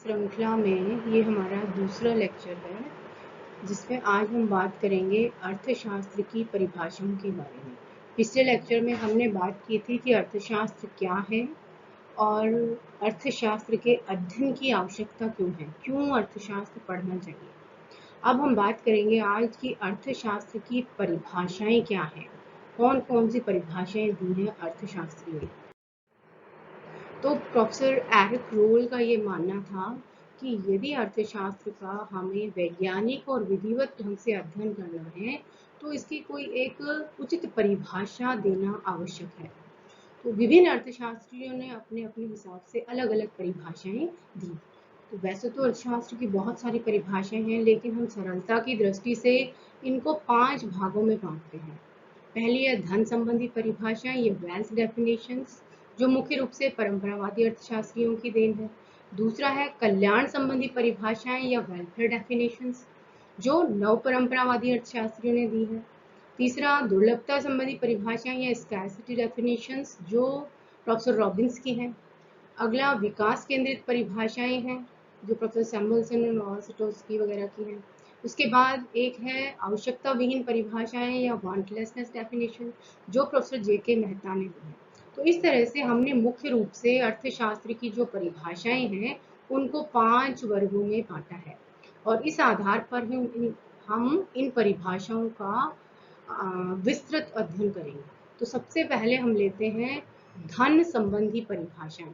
श्रृंखला में ये हमारा दूसरा लेक्चर है जिसमें आज हम बात करेंगे अर्थशास्त्र की परिभाषाओं के बारे में। पिछले लेक्चर में हमने बात की थी कि अर्थशास्त्र क्या है और अर्थशास्त्र के अध्ययन की आवश्यकता क्यों है, क्यों अर्थशास्त्र पढ़ना चाहिए। अब हम बात करेंगे आज की अर्थशास्त्र की परिभाषाएं क्या हैं, कौन कौन सी परिभाषाएं दी हैं अर्थशास्त्रियों ने। तो प्रोफेसर एरिक रोल का ये मानना था कि यदि अर्थशास्त्र का हमें वैज्ञानिक और विधिवत ढंग से अध्ययन करना है तो इसकी कोई एक उचित परिभाषा देना आवश्यक है। तो विभिन्न अर्थशास्त्रियों ने अपने अपने हिसाब से अलग अलग परिभाषाएं दी। तो वैसे तो अर्थशास्त्र की बहुत सारी परिभाषाएं हैं, लेकिन हम सरलता की दृष्टि से इनको 5 भागों में बांटते हैं। पहली है धन संबंधी परिभाषाएं, ये वेल्थ डेफिनेशंस, जो मुख्य रूप से परंपरावादी अर्थशास्त्रियों की देन है। दूसरा है कल्याण संबंधी परिभाषाएं या वेलफेयर डेफिनेशंस, जो नव परंपरावादी अर्थशास्त्रियों ने दी है। तीसरा दुर्लभता संबंधी परिभाषाएं या स्कैर्सिटी डेफिनेशंस, जो प्रोफेसर रॉबिन्स की हैं। अगला विकास केंद्रित परिभाषाएं हैं, जो प्रोफेसर सैमुअलसन और सिटोस्की वगैरह की हैं। उसके बाद एक है आवश्यकता विहीन परिभाषाएं या वांटलेसनेस डेफिनेशन, जो प्रोफेसर जेके मेहता ने दी है। तो इस तरह से हमने मुख्य रूप से अर्थशास्त्र की जो परिभाषाएं हैं उनको 5 वर्गों में बांटा है और इस आधार पर हम इन परिभाषाओं का विस्तृत अध्ययन करेंगे। तो सबसे पहले हम लेते हैं धन संबंधी परिभाषाएं,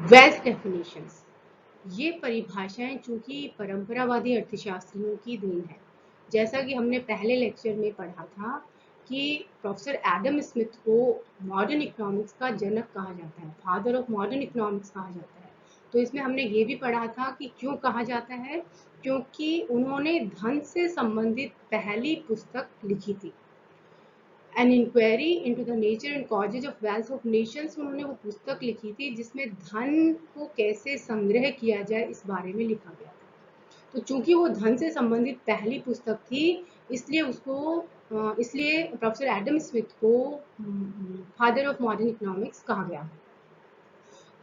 वेल्थ डेफिनेशंस। ये परिभाषाएं चूंकि परंपरावादी अर्थशास्त्रियों की देन है। जैसा कि हमने पहले लेक्चर में पढ़ा था कि प्रोफेसर एडम स्मिथ को मॉडर्न इकोनॉमिक्स का जनक कहा जाता है, फादर ऑफ मॉडर्न इकोनॉमिक्स कहा जाता है। तो इसमें हमने ये भी पढ़ा था कि क्यों कहा जाता है, क्योंकि उन्होंने धन से संबंधित पहली पुस्तक लिखी थी, an inquiry into the nature and causes of wealth of nations. उन्होंने वो पुस्तक लिखी थी जिसमें धन को कैसे संग्रह किया जाए इस बारे में लिखा गया था। तो चूंकि वो धन से संबंधित पहली पुस्तक थी, इसलिए प्रोफेसर एडम स्मिथ को फादर ऑफ मॉडर्न इकोनॉमिक्स कहा गया।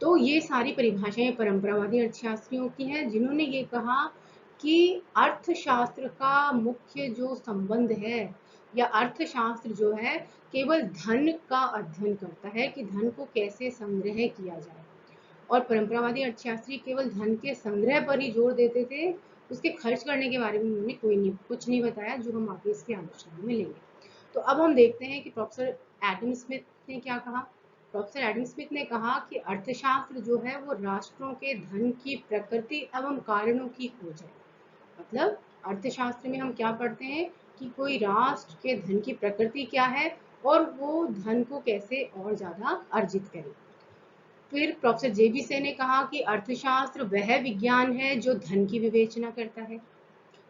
तो ये सारी परिभाषाएं परंपरावादी अर्थशास्त्रियों की हैं, जिन्होंने ये कहा कि अर्थशास्त्र का मुख्य जो संबंध है या अर्थशास्त्र जो है केवल धन का अध्ययन करता है कि धन को कैसे संग्रह किया जाए। और परंपरावादी अर्थशास्त्री केवल धन के संग्रह पर ही जोर देते थे, उसके खर्च करने के बारे में उन्होंने कुछ नहीं बताया, जो हम आगे इसकी आलोचना में लेंगे। तो अब हम देखते हैं कि प्रोफेसर एडम स्मिथ ने क्या कहा। प्रोफेसर एडम स्मिथ ने कहा कि अर्थशास्त्र जो है वो राष्ट्रों के धन की प्रकृति एवं कारणों की खोज है। मतलब अर्थशास्त्र में हम क्या पढ़ते हैं कि कोई राष्ट्र के धन की प्रकृति क्या है और वो धन को कैसे और ज्यादा अर्जित करे। फिर प्रोफेसर जेबी से ने कहा कि अर्थशास्त्र वह विज्ञान है जो धन की विवेचना करता है।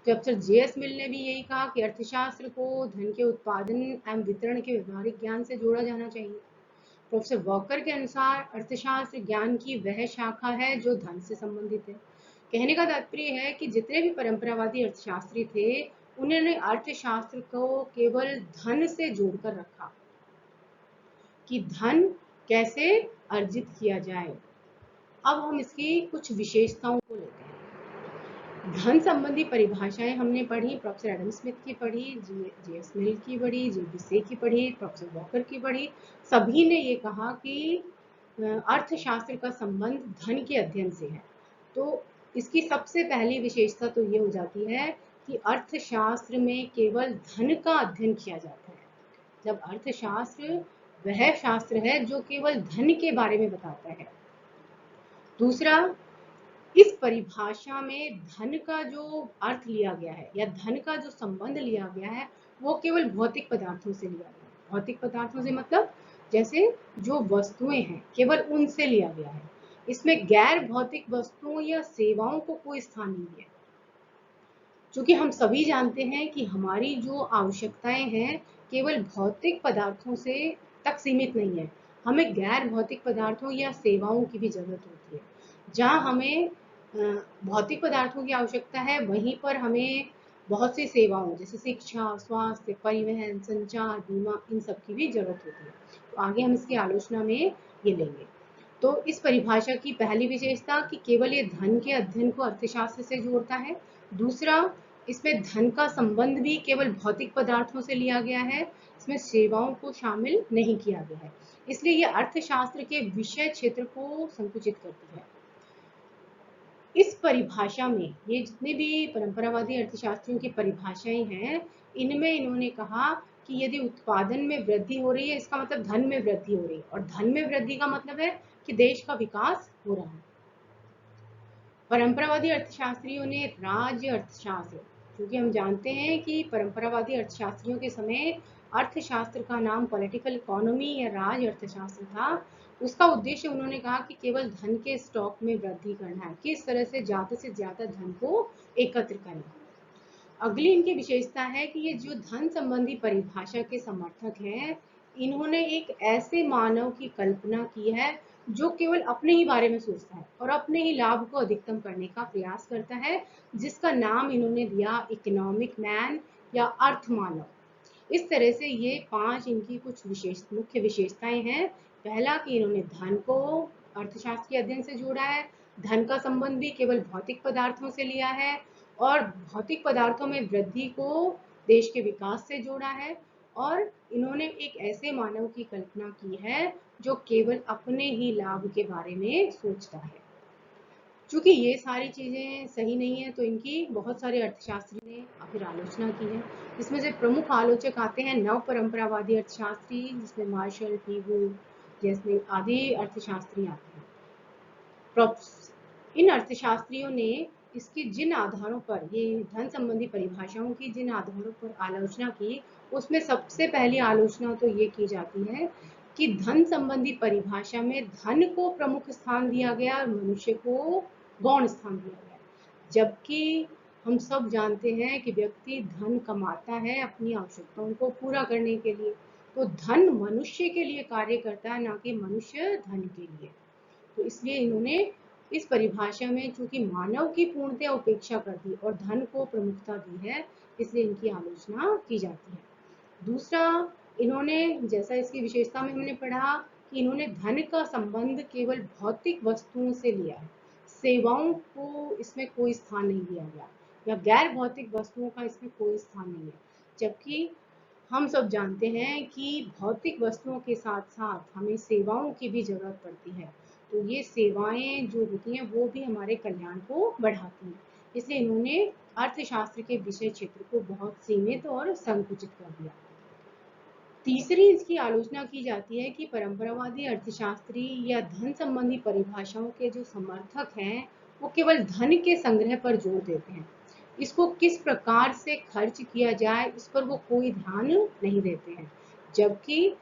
प्रोफेसर जेएस मिल ने भी यही कहा कि अर्थशास्त्र को धन के उत्पादन एवं वितरण के व्यवहारिक ज्ञान से जोड़ा जाना चाहिए। प्रोफेसर वॉकर के अनुसार अर्थशास्त्र ज्ञान की वह शाखा है जो धन से संबंधित है। कहने का तात्पर्य है कि जितने भी परंपरावादी अर्थशास्त्री थे उन्होंने अर्थशास्त्र को केवल धन से जोड़कर रखा कि धन कैसे अर्जित किया जाए। अब हम इसकी कुछ विशेषताओं को लेते हैं। धन संबंधी परिभाषाएं हमने पढ़ी, प्रोफेसर एडम स्मिथ की पढ़ी, जेएस मिल की पढ़ी, जेबी से की पढ़ी, प्रोफेसर वॉकर की पढ़ी। सभी ने ये कहा कि अर्थशास्त्र का संबंध धन के अध्ययन से है। तो इसकी सबसे पहली विशेषता तो ये हो जाती है कि अर्थशास्त्र में केवल धन का अध्ययन किया जाता है। जब अर्थशास्त्र वह शास्त्र है जो केवल धन के बारे में बताता है। दूसरा, इस परिभाषा में धन का जो अर्थ लिया गया है या धन का जो संबंध लिया गया है वो केवल भौतिक पदार्थों से लिया गया है। भौतिक पदार्थों से मतलब जैसे जो वस्तुएं हैं केवल उनसे लिया गया है। इसमें गैर भौतिक वस्तुओं या सेवाओं को कोई स्थान नहीं है। क्योंकि हम सभी जानते हैं कि हमारी जो आवश्यकताएं हैं केवल भौतिक पदार्थों से तक सीमित नहीं है, हमें गैर भौतिक पदार्थों या सेवाओं की भी जरूरत होती है। जहाँ हमें भौतिक पदार्थों की आवश्यकता है वहीं पर हमें बहुत सी सेवाओं जैसे शिक्षा, स्वास्थ्य, परिवहन, संचार, बीमा, इन सब की भी जरूरत होती है। तो आगे हम इसकी आलोचना में ये लेंगे। तो इस परिभाषा की पहली विशेषता कि केवल ये धन के अध्ययन को अर्थशास्त्र से जोड़ता है। दूसरा, इसमें धन का संबंध भी केवल भौतिक पदार्थों से लिया गया है, इसमें सेवाओं को शामिल नहीं किया गया है, इसलिए ये अर्थशास्त्र के विषय क्षेत्र को संकुचित करती है। इस परिभाषा में ये जितने भी परंपरावादी अर्थशास्त्रियों की परिभाषाएं हैं, इनमें इन्होंने कहा कि यदि उत्पादन में वृद्धि हो रही है, इसका मतलब धन में वृद्धि हो रही है, और धन में वृद्धि का मतलब है कि देश का विकास हो रहा है। परंपरावादी अर्थशास्त्रियों ने राज्य अर्थशास्त्र, क्योंकि हम जानते हैं कि परंपरावादी अर्थशास्त्रियों के समय अर्थशास्त्र का नाम पॉलिटिकल इकोनॉमी या राज अर्थशास्त्र था। उसका उद्देश्य उन्होंने कहा कि केवल धन के स्टॉक में वृद्धि करना है, किस तरह से ज्यादा धन को एकत्र करें। अगली इनकी विशेषता है कि ये जो धन संबंधी परिभाषा के समर्थक हैं, इन्होंने एक ऐसे मानव की कल्पना की है जो केवल अपने ही बारे में सोचता है और अपने ही लाभ को अधिकतम करने का प्रयास करता है, जिसका नाम इन्होंने दिया इकोनॉमिक मैन या अर्थ मानव। इस तरह से ये 5 इनकी कुछ मुख्य विशेषताएं हैं। पहला कि इन्होंने धन को अर्थशास्त्र के अध्ययन से जोड़ा है, धन का संबंध भी केवल भौतिक पदार्थों से लिया है, और भौतिक पदार्थों में वृद्धि को देश के विकास से जोड़ा है, और इन्होंने एक ऐसे मानव की कल्पना की है जो केवल अपने ही लाभ के बारे में सोचता है। चूंकि ये सारी चीजें सही नहीं है, तो इनकी बहुत सारे अर्थशास्त्री ने फिर आलोचना की है। इसमें से प्रमुख आलोचक आते हैं नव परंपरावादी अर्थशास्त्री, जिसमें मार्शल, पीगू जैसे आदि अर्थशास्त्री आते हैं। इन अर्थशास्त्रियों ने इसकी जिन आधारों पर, ये धन संबंधी परिभाषाओं की जिन आधारों पर आलोचना की, उसमें सबसे पहली आलोचना तो ये की जाती है कि धन संबंधी परिभाषा में धन को प्रमुख स्थान दिया गया और मनुष्य को गौण स्थान दिया गया, जबकि हम सब जानते हैं कि व्यक्ति धन कमाता है अपनी आवश्यकताओं को पूरा करने के लिए। तो धन मनुष्य के लिए कार्य करता है, ना कि मनुष्य धन के लिए। तो इसलिए इन्होंने इस परिभाषा में चूंकि मानव की पूर्णतया उपेक्षा कर दी और धन को प्रमुखता दी है, इसलिए इनकी आलोचना की जाती है। दूसरा, इन्होंने, जैसा इसकी विशेषता में हमने पढ़ा, कि इन्होंने धन का संबंध केवल भौतिक वस्तुओं से लिया है, सेवाओं को इसमें कोई स्थान नहीं दिया गया, या गैर भौतिक वस्तुओं का इसमें कोई स्थान नहीं है। जबकि हम सब जानते हैं कि भौतिक वस्तुओं के साथ साथ हमें सेवाओं की भी जरूरत पड़ती है, तो ये सेवाएं जो होती हैं वो भी हमारे कल्याण को बढ़ाती हैं। इसलिए इन्होंने अर्थशास्त्र के विषय क्षेत्र को बहुत सीमित और संकुचित कर दिया। तीसरी इसकी आलोचना की जाती है कि परंपरावादी अर्थशास्त्री या धन संबंधी परिभाषाओं के जो समर्थक हैं, वो केवल धन के संग्रह पर जोर देते हैं, इसको किस प्रकार से खर्च किया जाए इस पर वो कोई ध्यान नहीं देते हैं, जबकि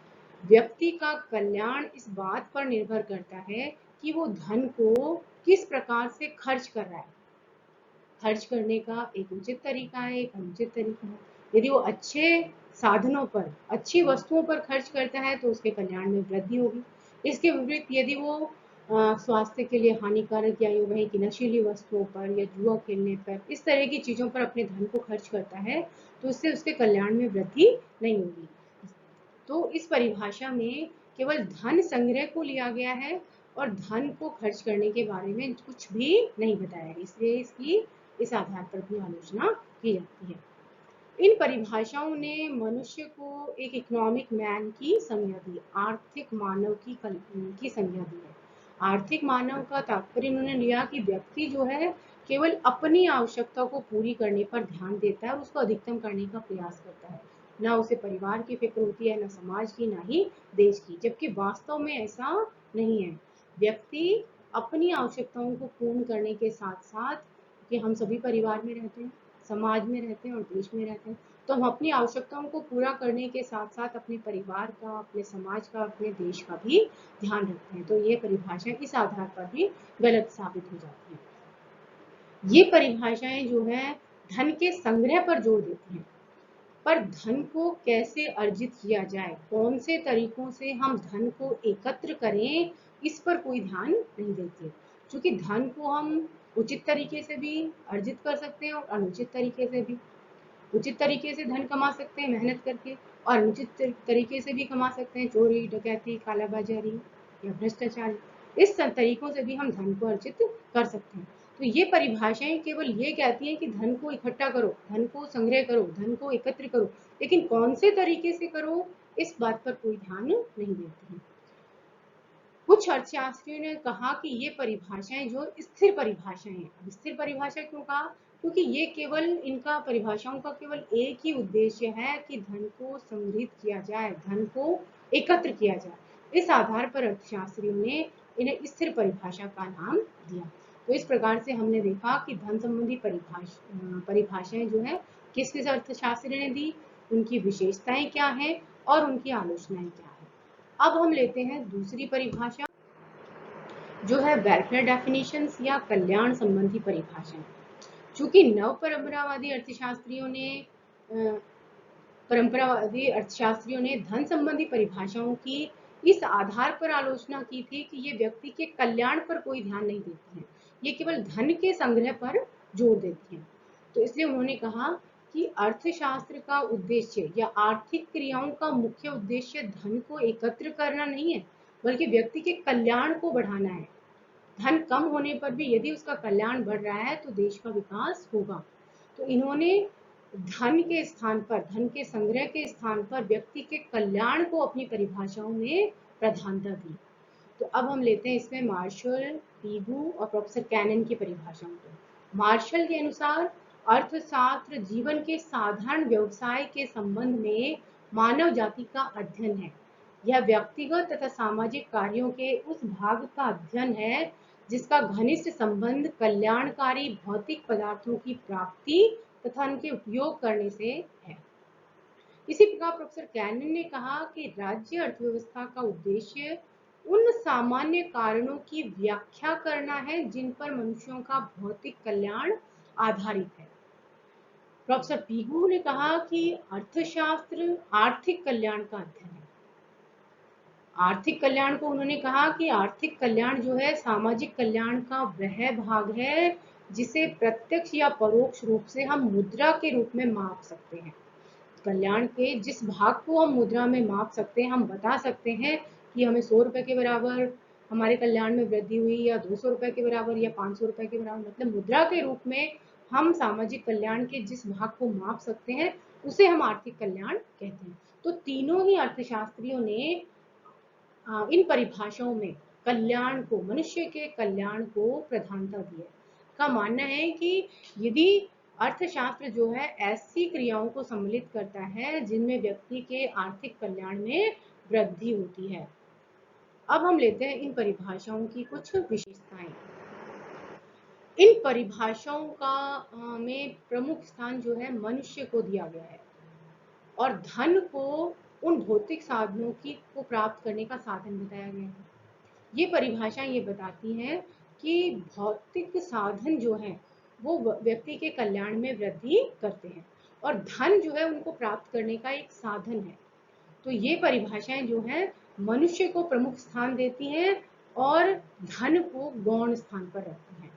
व्यक्ति का कल्याण इस बात पर निर्भर करता है कि वो धन को किस प्रकार से खर्च कर रहा है। खर्च करने का एक उचित तरीका है, एक अनुचित तरीका है। यदि वो अच्छे साधनों पर, अच्छी वस्तुओं पर खर्च करता है तो उसके कल्याण में वृद्धि होगी। इसके विपरीत यदि वो स्वास्थ्य के लिए हानिकारक या यूं कहें कि नशीली वस्तुओं पर या जुआ खेलने पर, इस तरह की चीजों पर अपने धन को खर्च करता है, तो उससे उसके कल्याण में वृद्धि नहीं होगी। तो इस परिभाषा में केवल धन संग्रह को लिया गया है और धन को खर्च करने के बारे में कुछ भी नहीं बताया है, इसलिए इसकी इस आधार पर भी आलोचना की जाती है। इन परिभाषाओं ने मनुष्य को एक इकोनॉमिक मैन की संज्ञा दी, आर्थिक मानव की संज्ञा दी है। आर्थिक मानव का तात्पर्य इन्होंने लिया कि व्यक्ति जो है केवल अपनी आवश्यकता को पूरी करने पर ध्यान देता है और उसको अधिकतम करने का प्रयास करता है, ना उसे परिवार की फिक्र होती है, ना समाज की, ना ही देश की, जबकि वास्तव में ऐसा नहीं है। व्यक्ति अपनी आवश्यकताओं को पूर्ण करने के साथ साथ, कि हम सभी परिवार में रहते हैं, समाज में रहते हैं और देश में रहते हैं, तो हम अपनी आवश्यकताओं को पूरा करने के साथ साथ अपने परिवार का, अपने समाज का, अपने देश का भी ध्यान रखते हैं। तो ये परिभाषा इस आधार पर भी गलत साबित हो जाती है। ये परिभाषाएं जो है धन के संग्रह पर जोर देती हैं, पर धन को कैसे अर्जित किया जाए, कौन से तरीकों से हम धन को एकत्र करें, इस पर कोई ध्यान नहीं देती है। क्योंकि धन को हम उचित तरीके से भी अर्जित कर सकते हैं और अनुचित तरीके से भी। उचित तरीके से धन कमा सकते हैं मेहनत करके, और अनुचित तरीके से भी कमा सकते हैं, चोरी, डकैती, कालाबाजारी या भ्रष्टाचार। इस तरीकों से भी हम धन को अर्जित कर सकते हैं। तो ये परिभाषाएं केवल ये कहती हैं कि धन को इकट्ठा करो, धन को संग्रह करो, धन को एकत्र करो, लेकिन कौन से तरीके से करो इस बात पर कोई ध्यान नहीं देती है। कुछ अर्थशास्त्रियों ने कहा कि ये परिभाषाएं जो स्थिर परिभाषाएं हैं। अब स्थिर परिभाषा क्यों कहा? क्योंकि ये केवल इनका परिभाषाओं का केवल एक ही उद्देश्य है कि धन को संग्रहित किया जाए, धन को एकत्र किया जाए। इस आधार पर अर्थशास्त्रियों ने इन्हें स्थिर परिभाषा का नाम दिया। तो इस प्रकार से हमने देखा कि धन संबंधी परिभाषाएं जो है किस किस अर्थशास्त्री ने दी, उनकी विशेषताएं क्या है और उनकी आलोचनाएं क्या है। अब हम लेते हैं दूसरी परिभाषा जो है वेलफेयर डेफिनेशंस या कल्याण संबंधी परिभाषाएं। चूंकि नव परंपरावादी अर्थशास्त्रियों ने धन संबंधी परिभाषाओं की इस आधार पर आलोचना की थी कि ये व्यक्ति के कल्याण पर कोई ध्यान नहीं देती हैं, ये केवल धन के संग्रह पर जोर देती हैं। तो इसलिए उन्होंने कहा कि अर्थशास्त्र का उद्देश्य या आर्थिक क्रियाओं का मुख्य उद्देश्य धन को एकत्र करना नहीं है, बल्कि व्यक्ति के कल्याण को बढ़ाना है। धन कम होने पर भी यदि उसका कल्याण बढ़ रहा है तो देश का विकास होगा। तो इन्होंने धन के स्थान पर, धन के संग्रह के स्थान पर व्यक्ति के कल्याण को अपनी परिभाषाओं में प्रधानता दी। तो अब हम लेते हैं इसमें मार्शल, पीगू और प्रोफेसर कैनन की परिभाषाओं को। मार्शल के अनुसार अर्थशास्त्र जीवन के साधारण व्यवसाय के संबंध में मानव जाति का अध्ययन है। यह व्यक्तिगत तथा सामाजिक कार्यों के उस भाग का अध्ययन है जिसका घनिष्ठ संबंध कल्याणकारी भौतिक पदार्थों की प्राप्ति तथा उनके उपयोग करने से है। इसी प्रकार प्रोफेसर कैनन ने कहा कि राज्य अर्थव्यवस्था का उद्देश्य उन सामान्य कारणों की व्याख्या करना है जिन पर मनुष्यों का भौतिक कल्याण आधारित है। प्रोफेसर पीगू ने कहा कि अर्थशास्त्र आर्थिक कल्याण का अध्ययन है। आर्थिक कल्याण को उन्होंने कहा कि आर्थिक कल्याण जो है सामाजिक कल्याण का वह भाग है जिसे प्रत्यक्ष या परोक्ष रूप से हम मुद्रा के रूप में माप सकते हैं। कल्याण के जिस भाग को हम मुद्रा में माप सकते हैं, हम बता सकते हैं कि हमें 100 रुपए के बराबर हमारे कल्याण में वृद्धि हुई या 200 रुपए के बराबर या 500 रुपए के बराबर, मतलब मुद्रा के रूप में हम सामाजिक कल्याण के जिस भाग को माप सकते हैं उसे हम आर्थिक कल्याण कहते हैं। तो तीनों ही अर्थशास्त्रियों ने इन परिभाषाओं में कल्याण को, मनुष्य के कल्याण को प्रधानता दी है। का मानना है कि यदि अर्थशास्त्र जो है ऐसी क्रियाओं को सम्मिलित करता है जिनमें व्यक्ति के आर्थिक कल्याण में वृद्धि होती है। अब हम लेते हैं इन परिभाषाओं की कुछ विशेषताएं। इन परिभाषाओं का में प्रमुख स्थान जो है मनुष्य को दिया गया है और धन को उन भौतिक साधनों को प्राप्त करने का साधन बताया गया है। ये परिभाषाएं ये बताती हैं कि भौतिक साधन जो है वो व्यक्ति के कल्याण में वृद्धि करते हैं और धन जो है उनको प्राप्त करने का एक साधन है। तो ये परिभाषाएं जो है मनुष्य को प्रमुख स्थान देती हैं और धन को गौण स्थान पर रखती हैं।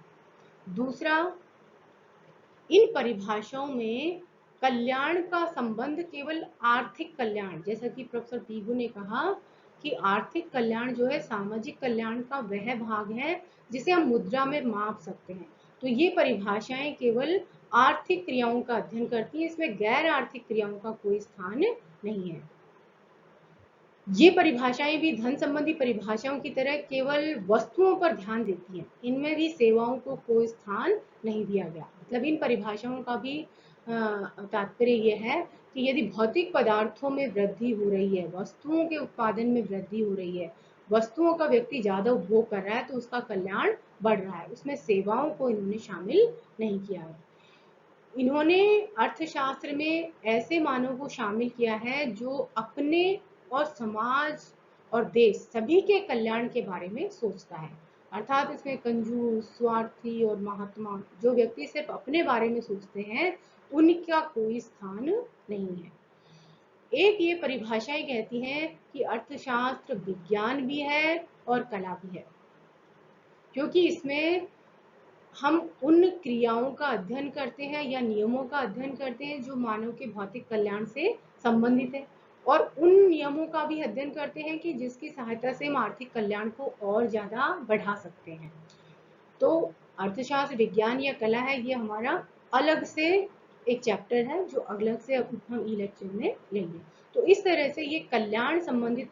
दूसरा, इन परिभाषाओं में कल्याण का संबंध केवल आर्थिक कल्याण, जैसा कि प्रोफेसर पीगू ने कहा कि आर्थिक कल्याण जो है सामाजिक कल्याण का वह भाग है जिसे हम मुद्रा में माप सकते हैं। तो ये परिभाषाएं केवल आर्थिक क्रियाओं का अध्ययन करती हैं, इसमें गैर आर्थिक क्रियाओं का कोई स्थान नहीं है। ये परिभाषाएं भी धन संबंधी परिभाषाओं की तरह केवल वस्तुओं पर ध्यान देती हैं, इनमें भी सेवाओं को कोई स्थान नहीं दिया गया। मतलब इन परिभाषाओं का भी तात्पर्य यह है कि यदि भौतिक पदार्थों में वृद्धि हो रही है, वस्तुओं के उत्पादन में वृद्धि हो रही है, वस्तुओं का व्यक्ति ज्यादा उपभोग कर रहा है तो उसका कल्याण बढ़ रहा है, उसमें सेवाओं को इन्होंने शामिल नहीं किया है। इन्होंने अर्थशास्त्र में ऐसे मानव को शामिल किया है जो अपने और समाज और देश सभी के कल्याण के बारे में सोचता है। अर्थात इसमें कंजूस, स्वार्थी और महात्मा जो व्यक्ति सिर्फ अपने बारे में सोचते हैं उनका कोई स्थान नहीं है। एक ये परिभाषाएं कहती हैं कि अर्थशास्त्र विज्ञान भी है और कला भी है, क्योंकि इसमें हम उन क्रियाओं का अध्ययन करते हैं या नियमों का अध्ययन करते हैं जो मानव के भौतिक कल्याण से संबंधित है। और उन नियमों का भी अध्ययन करते हैं कि जिसकी सहायता से हम आर्थिक कल्याण को और ज्यादा बढ़ा सकते हैं। तो अर्थशास्त्र विज्ञान या कला है, ये हमारा अलग से एक चैप्टर है जो अलग से अब हम ई लेक्चर में लेंगे। तो इस तरह से ये कल्याण संबंधित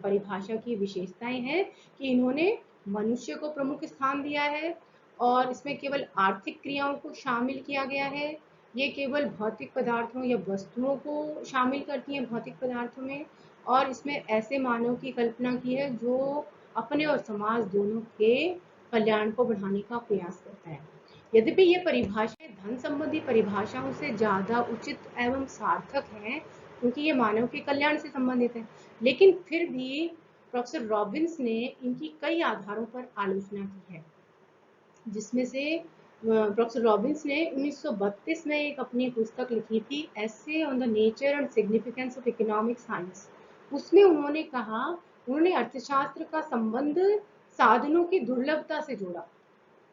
परिभाषा की विशेषताएं हैं कि इन्होंने मनुष्य को प्रमुख स्थान दिया है और इसमें केवल आर्थिक क्रियाओं को शामिल किया गया है। ये केवल भौतिक पदार्थों या वस्तुओं को शामिल करती हैं भौतिक पदार्थों में, और इसमें ऐसे मानव की कल्पना की है जो अपने और समाज दोनों के कल्याण को बढ़ाने का प्रयास करता है। यद्यपि ये परिभाषाएं धन संबंधी परिभाषाओं से ज्यादा उचित एवं सार्थक हैं क्योंकि ये मानव के कल्याण से संबंधित है, लेकिन फिर भी प्रोफेसर रॉबिन्स ने इनकी कई आधारों पर आलोचना की है, जिसमें से प्रोफेसर रॉबिन्स ने 1932 में एक अपनी पुस्तक लिखी थी, essay on the nature and significance of economic science. उसमें उन्होंने कहा, उन्होंने अर्थशास्त्र का संबंध साधनों की दुर्लभता से जोड़ा।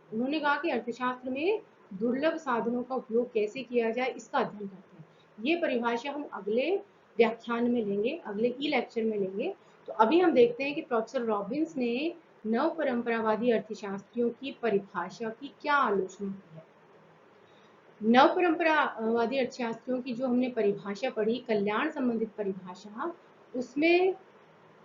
उन्होंने कहा कि अर्थशास्त्र में दुर्लभ साधनों का उपयोग कैसे किया जाए इसका अध्ययन करते हैं। ये परिभाषा हम अगले व्याख्यान में लेंगे, अगले ई लेक्चर में लेंगे। तो अभी हम देखते हैं कि प्रोफेसर रॉबिन्स ने नव परंपरावादी अर्थशास्त्रियों की परिभाषा की क्या आलोचना की है। नव परंपरावादी अर्थशास्त्रियों की जो हमने परिभाषा पढ़ी, कल्याण संबंधित परिभाषा, उसमें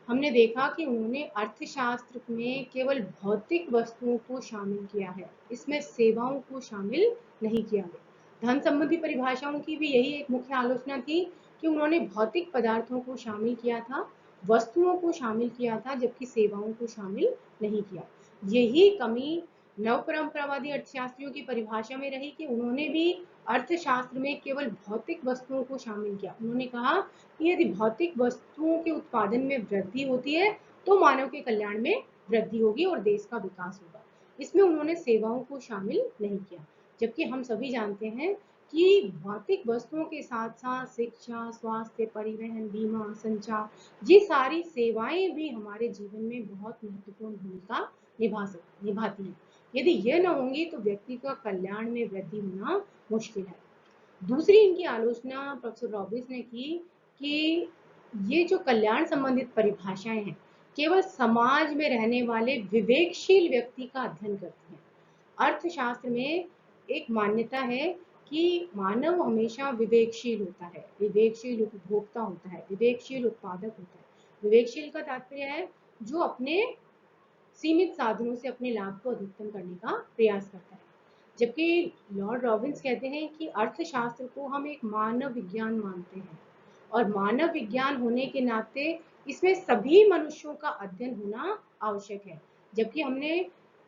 हमने देखा कि उन्होंने अर्थशास्त्र में केवल भौतिक वस्तुओं को शामिल किया है, इसमें सेवाओं को शामिल नहीं किया गया। धन संबंधी परिभाषाओं की भी यही एक मुख्य आलोचना थी कि उन्होंने भौतिक पदार्थों को शामिल किया था, वस्तुओं को शामिल किया था, जबकि सेवाओं को शामिल नहीं किया। यही कमी नव परंपरावादी अर्थशास्त्रियों की परिभाषा में रही कि उन्होंने भी अर्थशास्त्र में केवल भौतिक वस्तुओं को शामिल किया। उन्होंने कहा कि यदि भौतिक वस्तुओं के उत्पादन में वृद्धि होती है तो मानव के कल्याण में वृद्धि होगी और देश का विकास होगा। इसमें उन्होंने सेवाओं को शामिल नहीं किया, जबकि हम सभी जानते हैं कि भौतिक वस्तुओं के साथ साथ शिक्षा, स्वास्थ्य, परिवहन, बीमा, संचार, ये सारी सेवाएं भी हमारे जीवन में बहुत महत्वपूर्ण भूमिका निभाती हैं। यदि ये न होंगी तो व्यक्ति का कल्याण में वृद्धि होना मुश्किल है। दूसरी इनकी आलोचना प्रोफेसर रॉबिन्स ने की कि ये जो कल्याण संबंधित परिभाषाएं हैं केवल समाज में रहने वाले विवेकशील व्यक्ति का अध्ययन करती हैं। अर्थशास्त्र में एक मान्यता है कि मानव हमेशा विवेकशील होता है, विवेकशील उपभोक्ता होता है, विवेकशील उत्पादक होता है। विवेकशील का तात्पर्य है जो अपने सीमित साधनों से अपने लाभ को अधिकतम करने का प्रयास करता है। जबकि लॉर्ड रॉबिन्स कहते हैं कि अर्थशास्त्र को हम एक मानव विज्ञान मानते हैं और मानव विज्ञान होने के नाते इसमें सभी मनुष्यों का अध्ययन होना आवश्यक है। जबकि हमने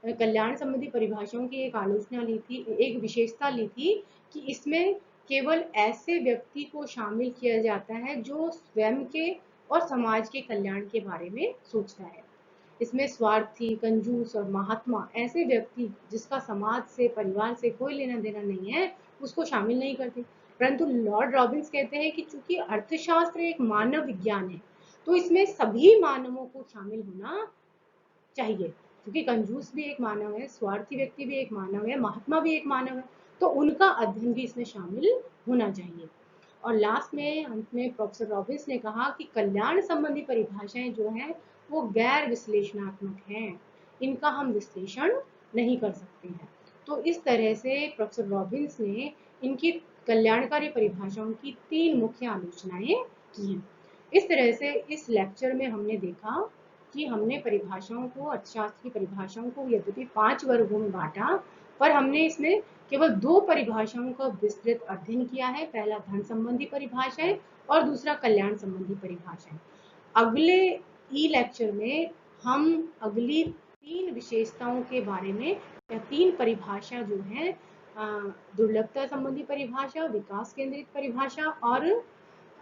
कल्याण संबंधी परिभाषाओं की एक आलोचना ली थी, एक विशेषता ली थी कि इसमें केवल ऐसे व्यक्ति को शामिल किया जाता है जो स्वयं के और समाज के कल्याण के बारे में सोचता है। इसमें स्वार्थी, कंजूस और महात्मा ऐसे व्यक्ति जिसका समाज से, परिवार से कोई लेना देना नहीं है, उसको शामिल नहीं करते। परंतु लॉर्ड रॉबिन्स कहते हैं कि चूंकि अर्थशास्त्र एक मानव विज्ञान है तो इसमें सभी मानवों को शामिल होना चाहिए, क्योंकि कंजूस भी एक मानव है, स्वार्थी व्यक्ति भी एक मानव है, महात्मा भी एक मानव है, तो उनका अध्ययन भी इसमें शामिल होना चाहिए। और लास्ट में, अंत में प्रोफेसर रॉबिन्स ने कहा कि कल्याण संबंधी परिभाषाएं जो हैं वो गैर विश्लेषणात्मक हैं, इनका हम विश्लेषण नहीं कर सकते हैं। तो इस तरह से प्रोफेसर रॉबिन्स ने इनकी कल्याणकारी परिभाषाओं की 3 मुख्य आलोचनाएं की हैं। इस तरह से इस लेक्चर में हमने देखा कि हमने परिभाषाओं को, अर्थशास्त्र की परिभाषाओं को यद्यपि 5 वर्गों में बांटा, पर हमने इसमें केवल 2 परिभाषाओं का विस्तृत अध्ययन किया है। पहला धन संबंधी परिभाषाएं और दूसरा कल्याण संबंधी परिभाषाएं। अगले ई लेक्चर में हम अगली 3 विशेषताओं के बारे में, या 3 परिभाषा जो है, दुर्लभता संबंधी परिभाषा, विकास केंद्रित परिभाषा और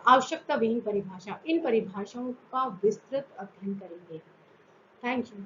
आवश्यकता विहीन परिभाषा, इन परिभाषाओं का विस्तृत अध्ययन करेंगे। Thank you.